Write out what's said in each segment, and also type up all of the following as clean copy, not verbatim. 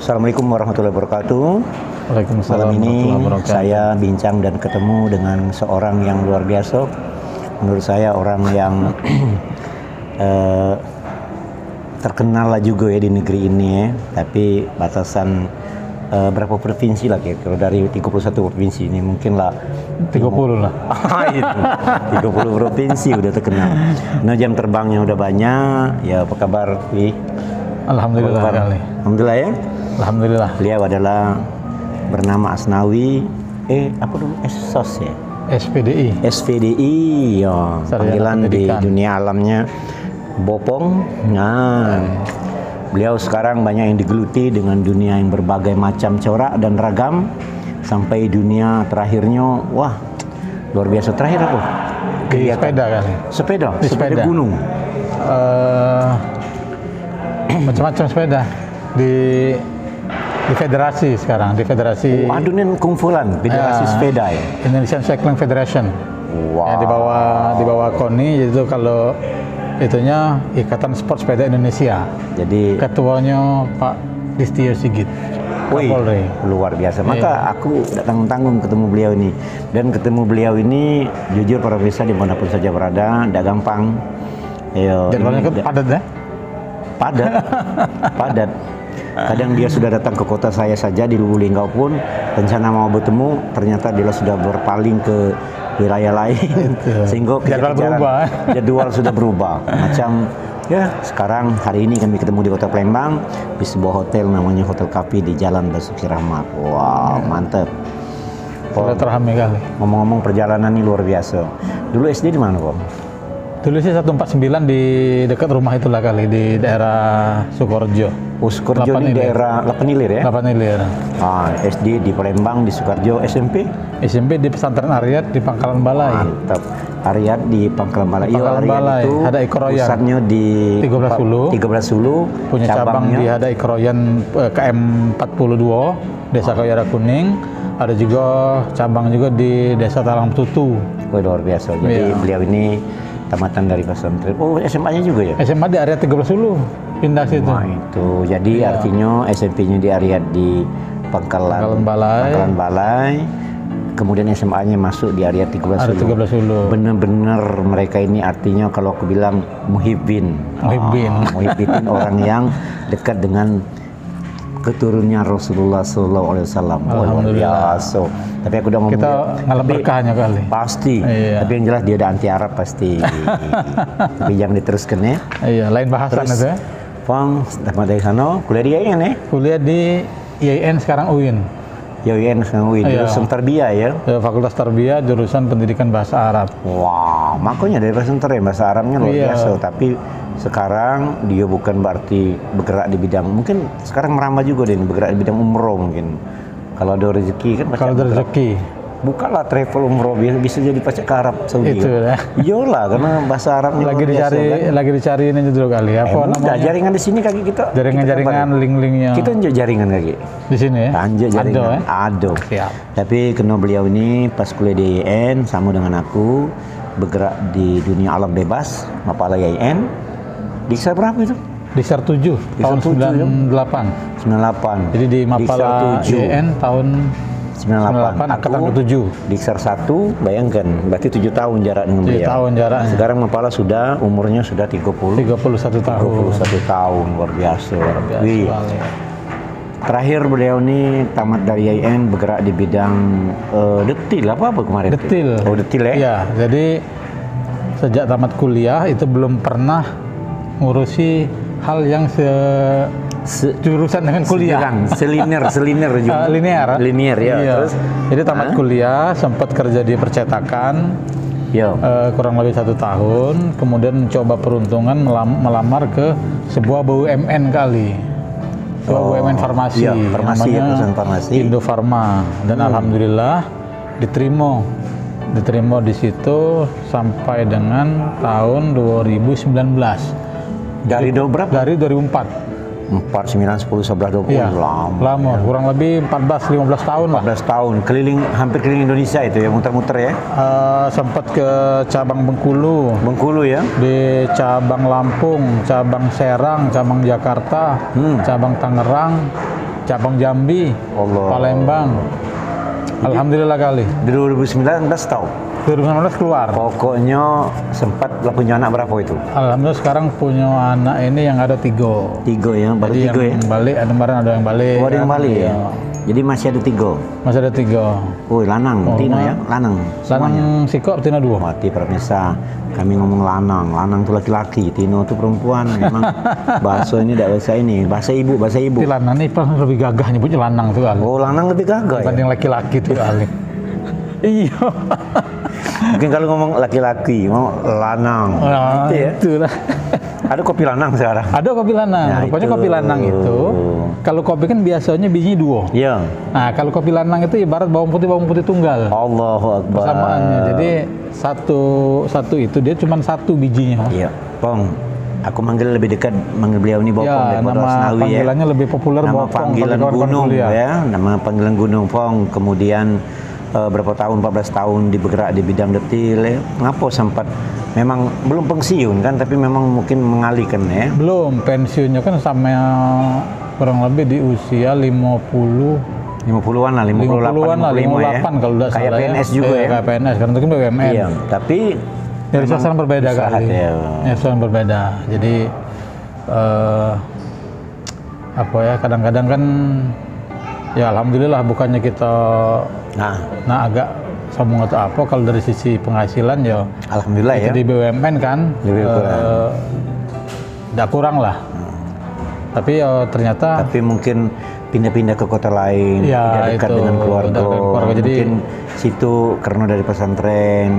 Assalamualaikum warahmatullahi wabarakatuh. Waalaikumsalam Malam ini warahmatullahi wabarakatuh. saya bincang dan ketemu dengan seorang yang luar biasa. Menurut saya orang yang terkenal lah juga ya di negeri ini ya. Tapi batasan berapa provinsi lah kira-kira dari 31 provinsi ini mungkin lah 30 lah. Itu 30 provinsi udah terkenal. Nah, jam terbangnya udah banyak. Ya, apa kabar, Wi? Alhamdulillah kali. Alhamdulillah ya. Alhamdulillah. Beliau adalah bernama Asnawi. Apa dulu? SOS ya? SPDI. SPDI. Ya, Sarjana panggilan di Pendidikan. dunia alamnya Bopong. Nah, beliau sekarang banyak yang digeluti dengan dunia yang berbagai macam corak dan ragam. Sampai dunia terakhirnya, wah, luar biasa. Terakhir apa? Di sepeda kali. Sepeda? Di Sepeda sepeda. gunung? Macam-macam sepeda di federasi sekarang, di federasi Adunin Kungfulan, Federasi Sepeda ya? Indonesian Cycling Federation. Wow. Ya, di bawah KONI, itu kalau itunya Ikatan Sport Sepeda Indonesia. Jadi, Ketuanya Pak Listio Sigit. wih, Kapolri. luar biasa. Maka aku tidak tanggung-tanggung ketemu beliau ini. Dan ketemu beliau ini, jujur para pemirsa dimanapun saja berada, tidak gampang. Jadwalnya kan padat ya? Padat, padat. Kadang dia sudah datang ke kota saya saja di Lubuk Linggau pun, rencana mau bertemu, ternyata dia sudah berpaling ke wilayah lain. Sehingga Jadwal berubah. Jadwal sudah berubah. Macam ya, sekarang hari ini kami ketemu di Kota Palembang di sebuah hotel namanya Hotel Kapi di Jalan Basuki Rahmat. Wow, mantap. Silaturahmi kali. Ngomong-ngomong perjalanan ini luar biasa. Dulu SD di mana, Bang? Dulu sih 149 di dekat rumah itulah kali, di daerah Sukoharjo. Sukoharjo di 8 Ilir. daerah 8 Ilir ya? 8 Ilir. SD di Palembang, di Sukoharjo. SMP? SMP di Pesantren Aryat di Pangkalan Balai. Mantap. Aryat di Pangkalan Balai. Iya, Pangkalan Aryat Balai. itu Hadai Keroyan. pusatnya di 13 Hulu. 13 Hulu. Punya cabang di Hadai Keroyan, KM 42, Desa Kayara Kuning. Ada juga cabang juga di Desa Talang Tutu. Wah, luar biasa. Jadi Iya. beliau ini tamatan dari pesantren. Oh, SMA-nya juga ya? SMA di area 13 Hulu, pindah situ. Nah, itu. Jadi artinya SMP-nya di Aryat di Pangkalan Balai. Pangkalan Balai. Kemudian SMA-nya masuk di Aryat 13 Ada Hulu. 13 Hulu. Benar-benar mereka ini artinya kalau aku bilang muhibbin. Muhibbin. Muhibbin orang yang dekat dengan keturunnya Rasulullah SAW. Luar Alhamdulillah. biasa. Tapi aku udah ngomong Kita ngalah tapi berkahnya kali. pasti. Iya. Tapi yang jelas dia ada anti Arab pasti. Tapi jangan diteruskan ya. Iya, lain bahasan Terus, itu ya. Pang, tamat dari sana, kuliah di IAIN ya? Kuliah di IAIN, sekarang UIN. Ya IAIN sekarang UIN, Iya. jurusan Tarbiyah ya? Fakultas Tarbiyah, jurusan Pendidikan Bahasa Arab. Wah, makanya dari pesantren bahasa Arabnya luar Iya. biasa. Tapi sekarang dia bukan berarti bergerak di bidang, mungkin sekarang merambah juga deh, bergerak di bidang umroh mungkin. Kalau ada rezeki kan pasti Kalau ada bergerak. rezeki, Bukalah travel umroh, bisa jadi pajak ke Arab Saudi. itu kan? ya. Iyalah, karena bahasa Arabnya Lagi luar biasa, dicari, kan? lagi dicari ini dulu kali. Apa Udah, namanya? jaringan di sini kaki kita. Jaringan-jaringan, link-linknya. Kita unjuk jaringan kaki. Di sini ya. Anjir jaringan. Ada, ya? Ada. Siap. Tapi kena beliau ini pas kuliah di IAIN sama dengan aku bergerak di dunia alam bebas, Mapala IAIN. Diksa berapa itu? Di SAR 7 tahun 7, ya? 98. 98. Jadi di Mapala Diksa 7. IAIN tahun 98 angkatan Aku ke-7. Diksar 1, bayangkan, berarti 7 tahun jarak dengan 7 beliau. tahun jaraknya. Sekarang Mapala sudah, umurnya sudah 31 tahun. 31 tahun, luar biasa. Biasa Wih. sekali. Terakhir beliau ini tamat dari IAIN bergerak di bidang detil apa kemarin? Detil. Oh, detil ya? Iya, jadi sejak tamat kuliah itu belum pernah ngurusi hal yang jurusan dengan kuliah. Seliner juga. Linear ya. Iya. Terus Jadi tamat kuliah, sempat kerja di percetakan yo. kurang lebih 1 tahun, kemudian mencoba peruntungan melamar ke sebuah BUMN kali. Sebuah BUMN farmasi, iya, farmasi ya, perusahaan farmasi. Indofarma, dan alhamdulillah diterima di situ sampai dengan tahun 2019. Dari berapa? Dari 2004. 4, 9, 10, 11, 20. Iya, Lama. lama, kurang lebih 14-15 tahun lah. 14 tahun, hampir keliling Indonesia itu ya, muter-muter ya. Sempat ke cabang Bengkulu, Bengkulu ya. di cabang Lampung, cabang Serang, cabang Jakarta, cabang Tangerang, cabang Jambi, Allah. Palembang. Alhamdulillah kali. Di 2019 tahu. 2019 keluar. Pokoknya sempat lah punya anak berapa itu? Alhamdulillah sekarang punya anak ini yang ada 3. 3 ya, baru Jadi 3 ya. yang balik, ada kemarin ada yang balik. Oh, ada yang kan? balik ya. Iya. Jadi masih ada 3. Masih ada 3. Oh, lanang, Tino ya, lanang. Semuanya. Lanang Sikok, Tina 2. Mati pemirsa, kami ngomong lanang, lanang itu laki-laki, Tino itu perempuan. Memang bahasa ini tidak bahasa ini, bahasa ibu, bahasa ibu. Tapi lanang ini paling lebih gagah nyebutnya lanang tuh kali. Oh, lanang lebih gagah ya. Dibanding laki-laki tuh kali. Iya. Mungkin kalau ngomong laki-laki, mau lanang. Nah, Gitu ya. itulah. Ada kopi lanang sekarang. Ada kopi lanang. Nah, Rupanya itu. kopi lanang itu, kalau kopi kan biasanya bijinya 2. Iya. Nah, kalau kopi lanang itu ibarat bawang putih tunggal. Allahu Akbar. Persamaannya. Jadi satu itu dia cuma 1 bijinya. Iya, Pong. Aku manggil lebih dekat, manggil beliau ini Bopong Ya, daripada nama Asnawi ya. panggilannya lebih populer Nama Bopong. panggilan kalau kawan-kawan gunung kuliah. ya, nama panggilan gunung Pong. Kemudian berapa tahun, 14 tahun bergerak di bidang detil ya. Ngapa sempat memang belum pensiun kan, tapi memang mungkin mengalihkan ya. Belum, pensiunnya kan sama kurang lebih di usia 50-an lah, 58, 50-an lah, 55 ya. 58 kalau tidak Kayak salah PNS ya. juga ya. Kayak PNS, karena itu kan BUMN. Iya, tapi Dari suasana berbeda usaha kali. ya. Ya, suasana berbeda. Jadi apa ya, kadang-kadang kan ya alhamdulillah bukannya kita Nah, agak sombong atau apa, kalau dari sisi penghasilan ya alhamdulillah ya. di BUMN kan Lebih kurang. tidak kurang lah. Tapi ya ternyata Tapi mungkin pindah-pindah ke kota lain, Ya, tidak dekat itu, dengan keluarga. dekat dengan keluarga. Jadi- Mungkin situ karena dari pesantren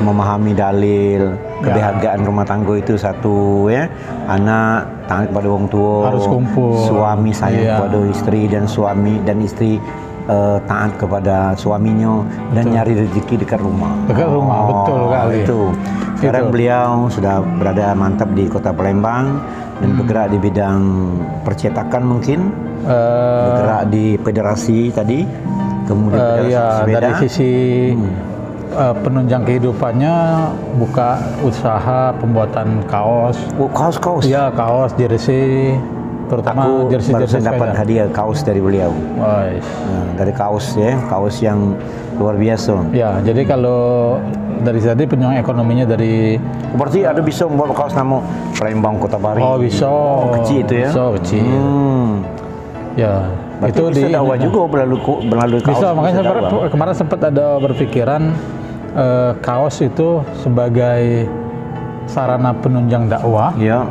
memahami dalil, kebahagiaan rumah tangga itu satu ya. Anak taat kepada orang tua, Harus kumpul. suami sayang Iya. kepada istri, dan suami dan istri taat kepada suaminya, dan nyari rezeki dekat rumah. Dekat rumah, betul kali. Itu. Sekarang Itu. beliau sudah berada mantap di Kota Palembang dan bergerak di bidang percetakan mungkin, bergerak di federasi tadi, kemudian federasi ya sepeda. dari sisi penunjang kehidupannya buka usaha pembuatan kaos. Oh, kaos-kaos. Iya, kaos, jersey, terutama Aku jersey barusan dapat sepeda. hadiah kaos dari beliau. Wais. Nah, dari kaos ya, kaos yang luar biasa. Ya, jadi kalau dari tadi penyumbang ekonominya dari Berarti ada bisa membuat kaos nama Palembang Kota Bari. bisa kecil itu ya? Bisa kecil. Ya, Berarti itu bisa dakwah juga melalui kaos. bisa, makanya saya dakwah. kemarin sempat ada berpikiran kaos itu sebagai sarana penunjang dakwah, Ya.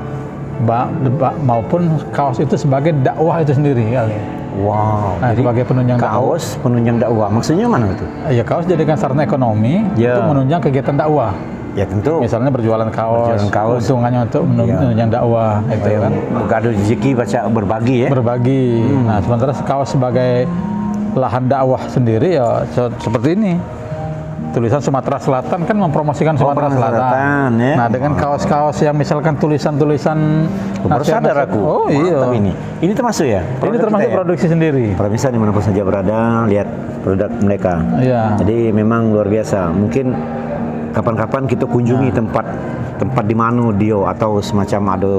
maupun kaos itu sebagai dakwah itu sendiri kali. Wow. Nah, Jadi sebagai penunjang dakwah. kaos penunjang dakwah. Maksudnya mana itu? Ya, kaos jadikan sarana ekonomi Ya. untuk menunjang kegiatan dakwah. Ya tentu. Misalnya berjualan kaos, Berjualan kaos. keuntungannya untuk menunjang dakwah, itu kan. Gado rezeki baca berbagi ya. Berbagi. Nah, sementara kaos sebagai lahan dakwah sendiri ya seperti ini. Tulisan Sumatera Selatan kan mempromosikan Sumatera Selatan. ya. Nah, dengan kaos-kaos yang misalkan tulisan-tulisan Baru sadar aku. Oh iya. Mantap ini. Ini termasuk ya? Ini Produk termasuk kita ya? produksi sendiri. Pemirsa dimanapun saja berada, lihat produk mereka. Iya. Jadi memang luar biasa. Mungkin kapan-kapan kita kunjungi tempat di mana dia, atau semacam ada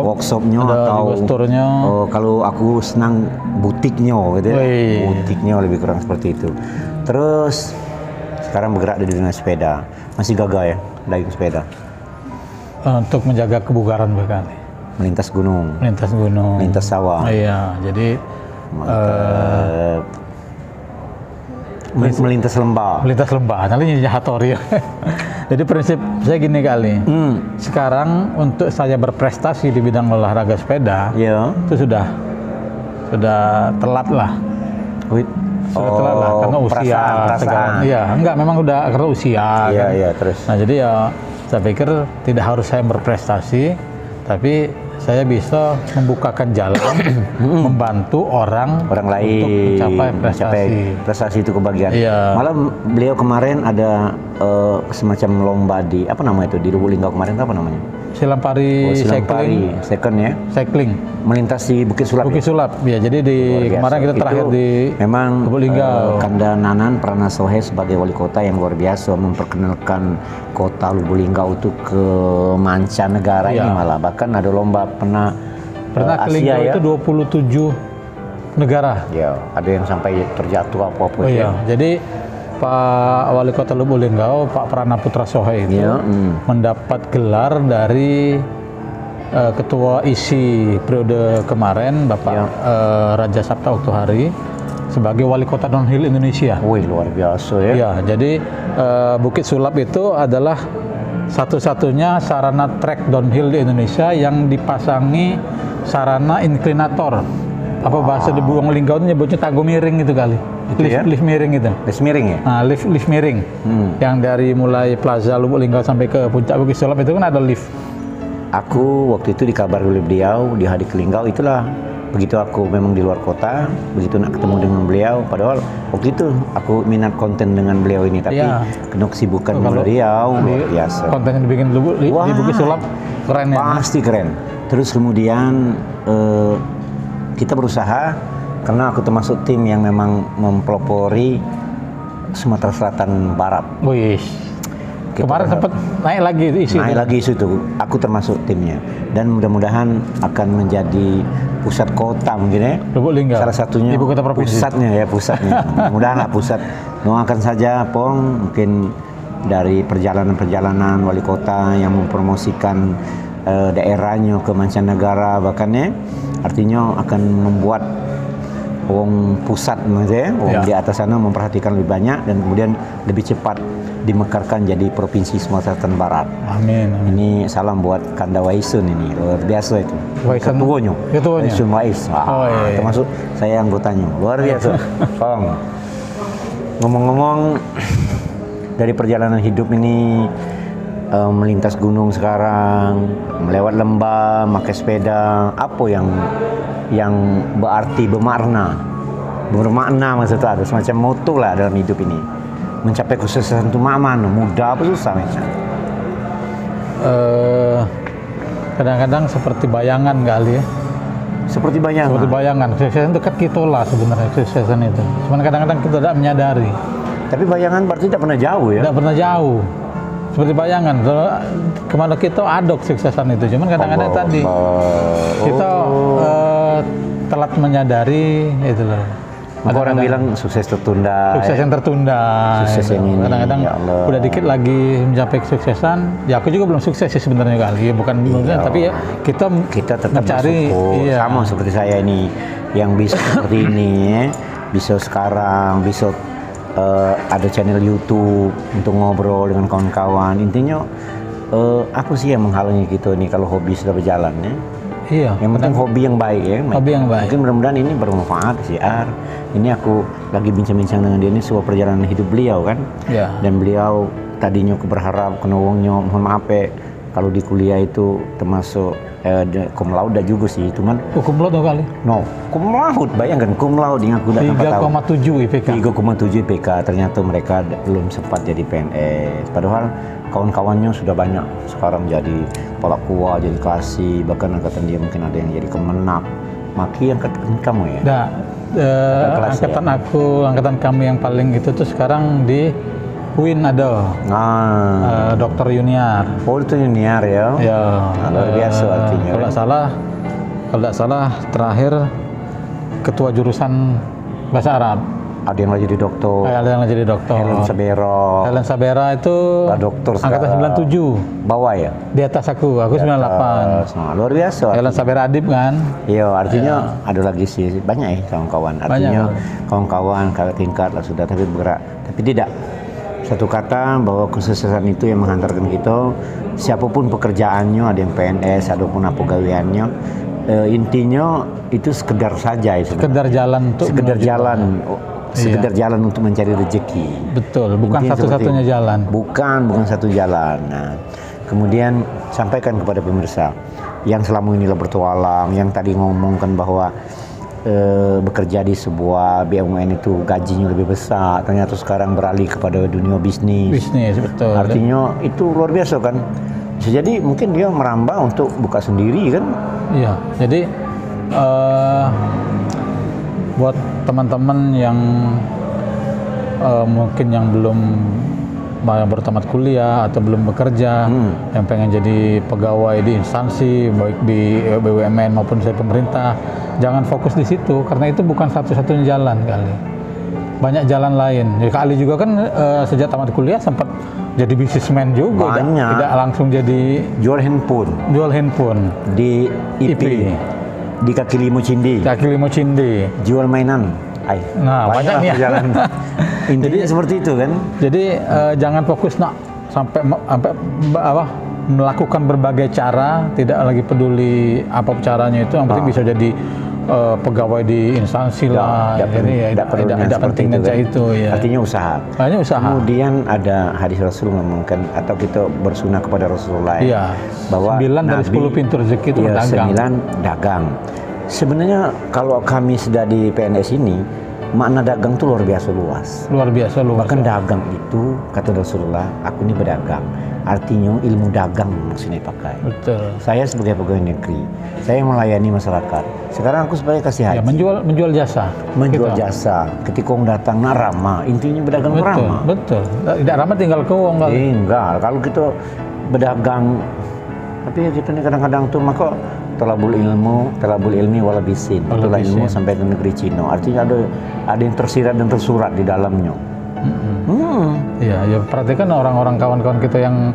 workshopnya, ada atau juga store-nya. kalau aku senang butiknya gitu ya. Wih. Butiknya lebih kurang seperti itu. Terus sekarang bergerak di dunia sepeda. Masih gagah ya daging sepeda. Untuk menjaga kebugaran berkali. Melintas gunung, Melintas gunung. melintas sawah. Iya, jadi Mantap. Melintas lembah. melintas lembah, nanti jadi hatori. Jadi prinsip saya gini kali. Sekarang untuk saya berprestasi di bidang olahraga sepeda, Ya. itu sudah telat lah. Sudah telat lah karena usia. perasaan. Iya, enggak, memang udah karena usia. Iya, kan. iya, terus. Nah, jadi ya saya pikir tidak harus saya berprestasi, tapi saya bisa membukakan jalan, membantu orang lain untuk mencapai prestasi. prestasi itu kebagian. Iya. Malah beliau kemarin ada semacam lomba di apa nama itu di Lubuk Linggau kemarin, apa namanya? Silampari Silampari second ya, cycling. melintas di Bukit Sulap. Bukit ya? Sulap. Ya, jadi di Luar biasa. kemarin kita terakhir Itu di memang Lubuk Linggau. Kanda Nanan Pranasohe sebagai wali kota yang luar biasa memperkenalkan kota Lubuk Linggau itu ke mancanegara Iya. ini, malah bahkan ada lomba pernah ke Asia Linggau ya. itu 27 negara. Ya, ada yang sampai terjatuh apa-apa. Oh iya, jadi Pak Wali Kota Lubuk Linggau, Pak Prana Putra Sohe itu Iya, mendapat gelar dari Ketua ISI periode kemarin, Bapak Iya. Raja Sabta Oktohari, sebagai Wali Kota Downhill Indonesia. Wih, luar biasa ya. Ya, jadi Bukit Sulap itu adalah satu-satunya sarana trek downhill di Indonesia yang dipasangi sarana inklinator. Apa bahasa di Buang Linggau itu nyebutnya tanggo miring gitu kali. Itu ya? Lift miring itu. Les miring ya? Nah, lift miring. Yang dari mulai Plaza Lubuk Linggau sampai ke puncak Bukit Sulap itu kan ada lift. Aku waktu itu dikabar oleh beliau di hari ke Linggau, itulah begitu aku memang di luar kota, begitu nak ketemu dengan beliau, padahal waktu itu aku minat konten dengan beliau ini, tapi Iya. kena kesibukan Kalau beliau luar biasa. Konten yang dibikin di Wah, Bukit Sulap keren ya. Pasti keren. Terus kemudian kita berusaha, karena aku termasuk tim yang memang mempelopori Sumatera Selatan Barat. Wih. Kita Kemarin berharap- sempat naik lagi isi. Naik lagi isu itu, aku termasuk timnya, dan mudah-mudahan akan menjadi pusat kota mungkin ya. Lubuk Linggau. Salah satunya Ibu kota provinsi. pusatnya ya, pusatnya. Mudah-mudahan lah pusat. Doakan saja Pong, mungkin dari perjalanan-perjalanan wali kota yang mempromosikan daerahnya ke mancanegara bahkan ya, artinya akan membuat wong pusat maksudnya, wong Ya. di atas sana memperhatikan lebih banyak dan kemudian lebih cepat dimekarkan jadi provinsi Sumatera Selatan Barat. Amin. Amin. Ini salam buat Kanda Waisun, ini luar biasa itu. Waisun- Ketuanya. Ketuanya? Waisun Wais. Oh, iya. Termasuk saya anggotanya. Luar biasa. Kong. Ngomong-ngomong dari perjalanan hidup ini, melintas gunung sekarang, melewat lembah, pakai sepeda, apa yang berarti bermakna maksudnya ada semacam moto lah dalam hidup ini. Mencapai kesuksesan itu mana? Mudah apa susah macam? Kadang-kadang seperti bayangan kali ya. Seperti bayangan. Seperti bayangan. Kesuksesan itu dekat kita lah sebenarnya kesuksesan itu. Cuman kadang-kadang kita tidak menyadari. Tapi bayangan berarti tidak pernah jauh ya? Tidak pernah jauh. Seperti bayangan. Kalau kemana kita ada kesuksesan itu. Cuman kadang-kadang Allah, tadi kita telat menyadari itu loh. Maka orang bilang sukses tertunda. Sukses yang tertunda. Sukses yang ini, Kadang-kadang ya Allah. udah dikit lagi mencapai kesuksesan. Ya aku juga belum sukses sih sebenarnya kali. Bukan Iya. tapi ya kita Kita tetap mencari. bersyukur. Iya. Sama seperti saya ini yang bisa seperti ini ya. Bisa sekarang, bisa ada channel YouTube untuk ngobrol dengan kawan-kawan. Intinya apa sih yang menghalangi kita ini kalau hobi sudah berjalan ya? Iya. Yang penting hobi yang baik ya. Hobi yang baik. Mungkin mudah-mudahan ini bermanfaat sih. Ini aku lagi bincang-bincang dengan dia, ini sebuah perjalanan hidup beliau kan. Ya. Dan beliau tadinya aku berharap kena uangnya, mohon maaf ya, kalau di kuliah itu termasuk cum laude juga sih, cuman Hukum lo tuh kali. no, cum laude, bayangkan cum laude yang aku udah 3,7 IPK. 3,7 IPK, ternyata mereka belum sempat jadi PNS. Padahal kawan-kawannya sudah banyak sekarang jadi kepala KUA, jadi kasih, bahkan angkatan dia mungkin ada yang jadi kemenak. Maki angkatan kamu ya? Nah, kelas angkatan angkatan kami yang paling itu tuh sekarang di UIN ada Nah, dokter Yuniar. oh itu junior ya? Ya, Nah, luar biasa artinya. Kalau tidak salah terakhir ketua jurusan bahasa Arab. Ada yang lagi jadi dokter. Ada yang jadi dokter. Helen Sabero. Helen Sabera itu Lah, dokter angkatan sekarang. 97. Bawah ya? Di atas aku 98. Nah, luar biasa. Helen Sabera Adib kan. Iya, artinya ada lagi sih banyak ya kawan-kawan. Artinya kawan-kawan kakak tingkat lah sudah tapi bergerak. Tapi tidak. Satu kata bahwa kesuksesan itu yang menghantarkan kita. Siapapun pekerjaannya, ada yang PNS, ada pun apa gaweannya. Intinya itu sekedar saja. Sekedar jalan untuk sekedar menuju jalan. Iya. Sekedar jalan untuk mencari rezeki. Betul, bukan Intinya satu-satunya seperti itu. jalan. Bukan satu jalan. Nah, kemudian sampaikan kepada pemirsa yang selama ini bertualang, yang tadi ngomongkan bahwa bekerja di sebuah BUMN itu gajinya lebih besar, ternyata sekarang beralih kepada dunia bisnis. Bisnis, betul. Artinya itu luar biasa kan. Bisa jadi mungkin dia merambah untuk buka sendiri kan. Iya, jadi buat teman-teman yang mungkin yang belum baru tamat kuliah atau belum bekerja, yang pengen jadi pegawai di instansi baik di BUMN maupun saya pemerintah, jangan fokus di situ karena itu bukan satu-satunya jalan kali. Banyak jalan lain. Jadi Kak Ali juga kan sejak tamat kuliah sempat jadi bisnismen juga, Banyak. tidak langsung jadi Jual handphone di IP. Di kaki lima Cindi. Cindi. Jual mainan. Nah, banyak nih. Jalan. Intinya seperti itu kan. Jadi jangan fokus sampai melakukan berbagai cara, tidak lagi peduli apa caranya itu, yang penting bisa jadi pegawai di instansi lah. Jadi tidak penting itu ya. Artinya usaha. Hanya usaha. Kemudian ada hadis Rasul ngomongkan atau kita bersunah kepada Rasulullah Iya. bahwa 9 dari 10 pintu rezeki itu berdagang. 9 dagang. Sebenarnya kalau kami sudah di PNS ini, makna dagang itu luar biasa luas. Luar biasa luas. Bahkan dagang itu kata Rasulullah, aku ini berdagang. Artinya ilmu dagang maksudnya pakai. Betul. Saya sebagai pegawai negeri, saya melayani masyarakat. Sekarang aku sebagai kasih haji. Ya, menjual jasa. Menjual Gitu. jasa. Ketika orang datang nak ramah, intinya berdagang Betul, ramah. betul. Tidak ramah tinggal ke uang kali. Enggak, kalau kita berdagang, tapi ya kita nih kadang-kadang tuh maka talabul ilmi wala bisin. Itulah ilmu sampai ke negeri Cina. Artinya ada yang tersirat dan tersurat di dalamnya. Iya, ya perhatikan orang-orang kawan-kawan kita yang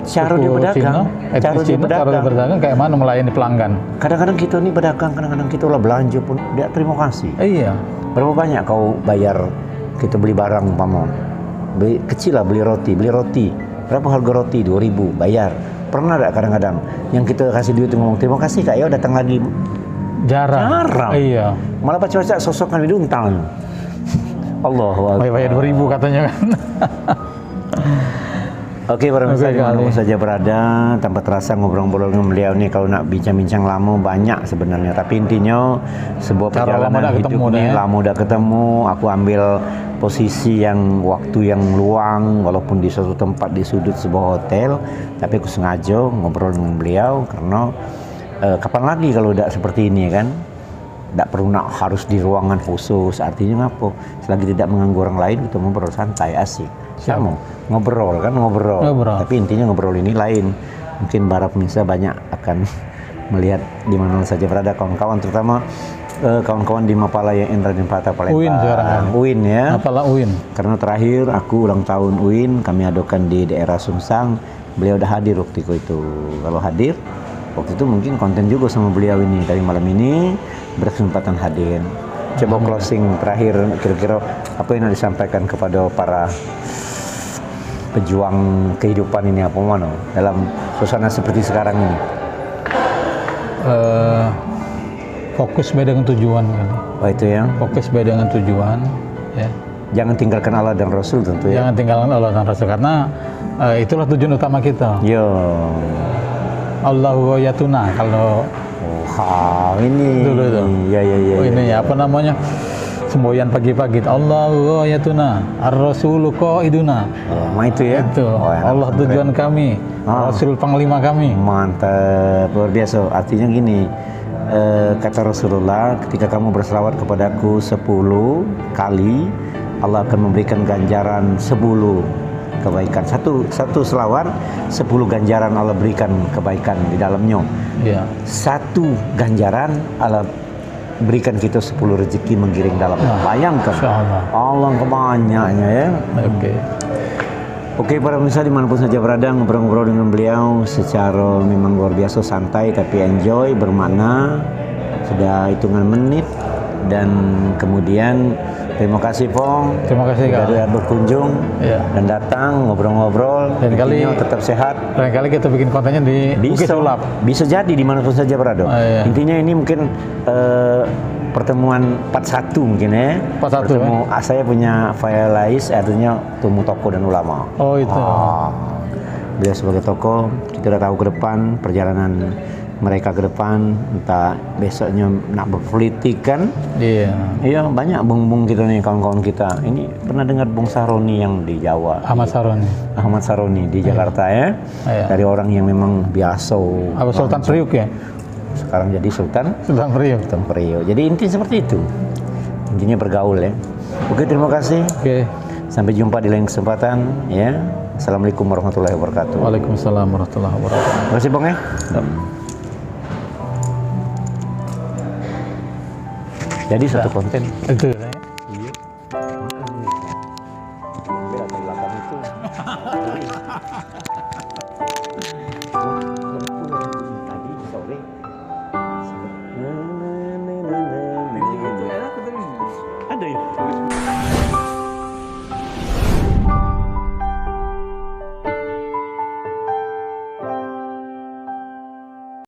Cara dia berdagang, cara dia berdagang kayak mana melayani pelanggan. Kadang-kadang kita nih berdagang, kadang-kadang kita lah belanja pun dia terima kasih. Iya. Berapa banyak kau bayar kita beli barang umpama beli kecil lah, beli roti berapa harga roti 2.000 bayar. Pernah tak kadang-kadang yang kita kasih duit ngomong terima kasih kak ya datang lagi? Jarang. Iya. Malah baca-baca sosok kami diuntal. Allah bayar 2.000 katanya kan. Oke, para pemirsa dimanapun saja berada, tanpa terasa ngobrol-ngobrol dengan beliau nih, kalau nak bincang-bincang lama banyak sebenarnya, tapi intinya sebuah perjalanan hidup ini lama udah ketemu, aku ambil posisi yang waktu yang luang walaupun di suatu tempat di sudut sebuah hotel, tapi aku sengaja ngobrol dengan beliau karena kapan lagi kalau udah seperti ini kan, tidak perlu nak harus di ruangan khusus. Artinya apa? Selagi tidak mengganggu orang lain, kita ngobrol santai, asik. Sama ngobrol. Tapi intinya ngobrol ini lain. Mungkin para pemirsa banyak akan melihat di mana saja berada kawan-kawan, terutama kawan-kawan di Mapala yang Indra dan Prata Palembang. UIN sekarang. UIN ya. Mapala UIN. Karena terakhir aku ulang tahun UIN, kami adakan di daerah Sumsang. Beliau udah hadir waktu itu. Kalau hadir waktu itu mungkin konten juga sama beliau ini. Tapi malam ini berkesempatan hadir. Coba closing terakhir, kira-kira apa yang disampaikan kepada para pejuang kehidupan ini, apa mana dalam suasana seperti sekarang ini? Fokus beda dengan tujuan kan. Oh itu ya. Fokus beda dengan tujuan. Ya. Jangan tinggalkan Allah dan Rasul tentu ya. Jangan tinggalkan Allah dan Rasul karena itulah tujuan utama kita. Yo. Allahu yatuna kalau. Ini. Dulu itu. Ya. Ini ya apa namanya? Semboyan pagi-pagi. Allahu yatuna, ar-rasulu qaiduna. Itu ya. Itu. Allah tujuan kami, Rasul panglima kami. Mantap, luar biasa. Artinya gini, kata Rasulullah, ketika kamu berselawat kepadaku 10 kali, Allah akan memberikan ganjaran 10 kebaikan. Satu selawat 10 ganjaran Allah berikan kebaikan di dalamnya. Iya. Satu ganjaran Allah berikan kita 10 rezeki menggiring dalam. Bayangkan Allah kebanyaknya ya. Oke, para pemirsa dimanapun saja berada, ngobrol-ngobrol dengan beliau secara memang luar biasa santai tapi enjoy, bermakna. Sudah hitungan menit dan kemudian terima kasih Pong. Terima kasih Kak. Sudah berkunjung dan datang ngobrol-ngobrol. Dan kali tetap sehat. Lain kali kita bikin kontennya di Bukit Sulap. Bisa jadi dimanapun saja berada. Intinya ini mungkin pertemuan 41 mungkin ya. 41. Saya punya Failais, artinya temu tokoh dan ulama. Oh itu. Beliau sebagai tokoh, kita udah tahu ke depan perjalanan mereka ke depan, entah besoknya nak berpolitik kan. Iya, banyak bung-bung kita nih, kawan-kawan kita. Ini pernah dengar Bung Saroni yang di Jawa? Ahmad Saroni di Jakarta ya. Dari orang yang memang biasa. Apa Sultan Priuk ya? Sekarang jadi Sultan Priuk. Jadi intinya seperti itu. Intinya bergaul ya. Oke, terima kasih. Sampai jumpa di lain kesempatan ya. Assalamualaikum warahmatullahi wabarakatuh. Waalaikumsalam warahmatullahi wabarakatuh. Terima kasih Bang ya. Jadi satu konten. Itu. Iya. Latar belakang itu.